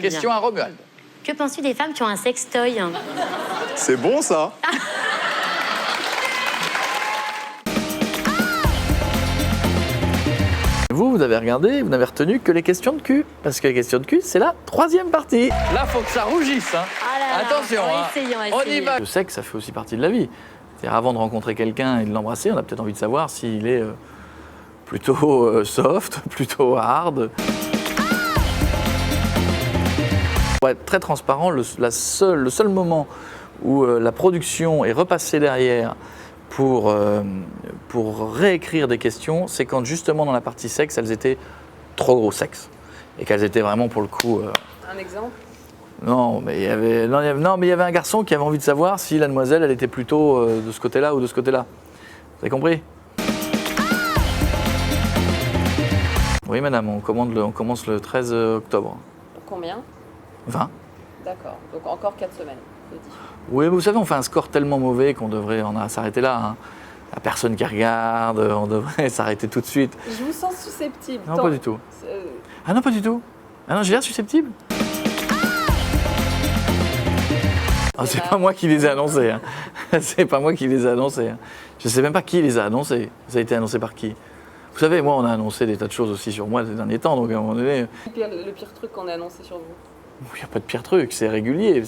Question à Romuald. Que penses-tu des femmes qui ont un sextoy? C'est bon, ça. Vous avez regardé, vous n'avez retenu que les questions de cul. Parce que les questions de cul, c'est la 3e partie. Là, faut que ça rougisse. Hein. Ah là là. Attention, hein. Essayons. On y va. Le sexe, ça fait aussi partie de la vie. C'est-à-dire, avant de rencontrer quelqu'un et de l'embrasser, on a peut-être envie de savoir s'il est plutôt soft, plutôt hard. Pour être très transparent, le seul moment où la production est repassée derrière pour réécrire des questions, c'est quand justement dans la partie sexe, elles étaient trop gros sexe. Et qu'elles étaient vraiment pour le coup... Un exemple? Non, mais il y avait un garçon qui avait envie de savoir si la demoiselle, elle était plutôt de ce côté-là ou de ce côté-là. Vous avez compris? Oui, madame, on commence le 13 octobre. Combien? 20. D'accord, donc encore 4 semaines, je dis. Oui, mais vous savez, on fait un score tellement mauvais qu'on devrait s'arrêter là. Hein. La personne qui regarde, on devrait s'arrêter tout de suite. Je vous sens susceptible. Non, pas du tout. Ah non, pas du tout. Ah non, j'ai l'air susceptible. Ah, c'est pas moi qui les ai annoncés. Hein. C'est pas moi qui les ai annoncés. Hein. Je sais même pas qui les a annoncés. Ça a été annoncé par qui? Vous savez, moi, on a annoncé des tas de choses aussi sur moi ces derniers temps, donc à un moment donné... Le pire truc qu'on a annoncé sur vous? Il n'y a pas de pire truc, c'est régulier.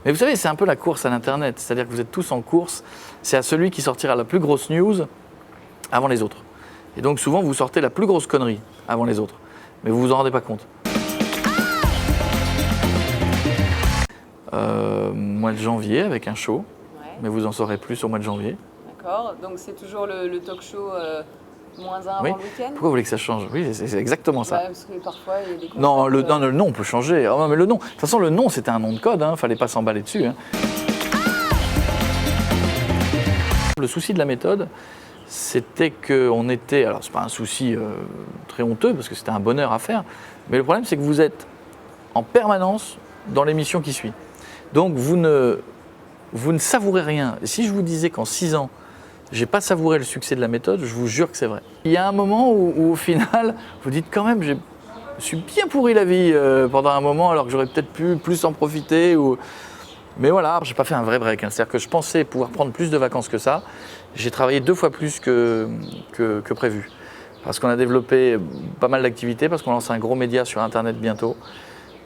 Mais vous savez, c'est un peu la course à l'Internet. C'est-à-dire que vous êtes tous en course. C'est à celui qui sortira la plus grosse news avant les autres. Et donc souvent, vous sortez la plus grosse connerie avant les autres. Mais vous vous en rendez pas compte. Mois de janvier avec un show. Ouais. Mais vous en saurez plus au mois de janvier. D'accord, donc c'est toujours le talk show -1 avant Oui. le week-end? Pourquoi vous voulez que ça change? Oui, c'est exactement ça. Bah, parce que parfois, il y a des Non, concepts, le nom peut changer. Oh, non, mais le nom, de toute façon, le nom, c'était un nom de code. Hein. Fallait pas s'emballer dessus. Hein. Le souci de la méthode, c'était qu'on était... Alors, c'est pas un souci très honteux, parce que c'était un bonheur à faire. Mais le problème, c'est que vous êtes en permanence dans l'émission qui suit. Donc, vous ne savourez rien. Et si je vous disais qu'en 6 ans, j'ai pas savouré le succès de la méthode, je vous jure que c'est vrai. Il y a un moment où au final, vous dites quand même, je me suis bien pourri la vie pendant un moment, alors que j'aurais peut-être pu plus en profiter. Mais voilà, j'ai pas fait un vrai break. Hein. C'est-à-dire que je pensais pouvoir prendre plus de vacances que ça. J'ai travaillé 2 fois plus que prévu. Parce qu'on a développé pas mal d'activités, parce qu'on lance un gros média sur Internet bientôt,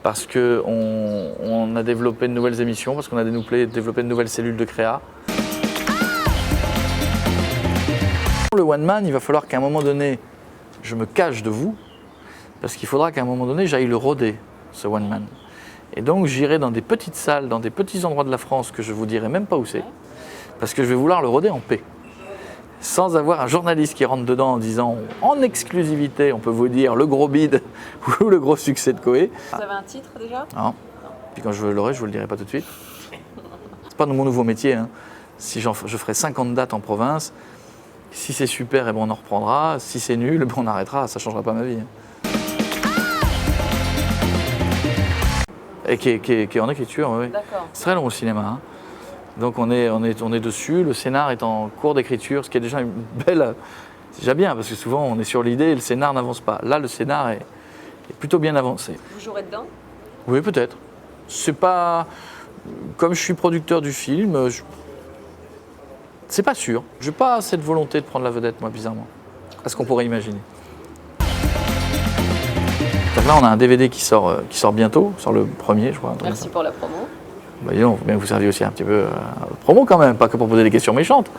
parce qu'on a développé de nouvelles émissions, parce qu'on a développé de nouvelles cellules de créa. Le one man, il va falloir qu'à un moment donné, je me cache de vous, parce qu'il faudra qu'à un moment donné, j'aille le rôder, ce one man. Et donc j'irai dans des petites salles, dans des petits endroits de la France que je ne vous dirai même pas où c'est, parce que je vais vouloir le rôder en paix. Sans avoir un journaliste qui rentre dedans en disant en exclusivité, on peut vous dire le gros bide ou le gros succès de Coé. Vous avez un titre déjà? Non. Puis quand je l'aurai, je vous le dirai pas tout de suite. C'est pas mon nouveau métier. Hein. Si je ferai 50 dates en province, si c'est super, eh ben on en reprendra. Si c'est nul, eh ben on arrêtera. Ça ne changera pas ma vie. Et qui est en écriture, oui. D'accord. C'est très long au cinéma. Hein. Donc on est dessus. Le scénar est en cours d'écriture, ce qui est déjà une belle... C'est déjà bien, parce que souvent on est sur l'idée et le scénar n'avance pas. Là, le scénar est plutôt bien avancé. Vous jouerez dedans? Oui, peut-être. C'est pas... Comme je suis producteur du film, c'est pas sûr. Je n'ai pas cette volonté de prendre la vedette, moi, bizarrement. À ce qu'on pourrait imaginer. Donc là, on a un DVD qui sort bientôt, sort le 1er, je crois. Merci pour la promo. Bah, dis donc, faut bien que vous serviez aussi un petit peu à votre promo quand même, pas que pour poser des questions méchantes.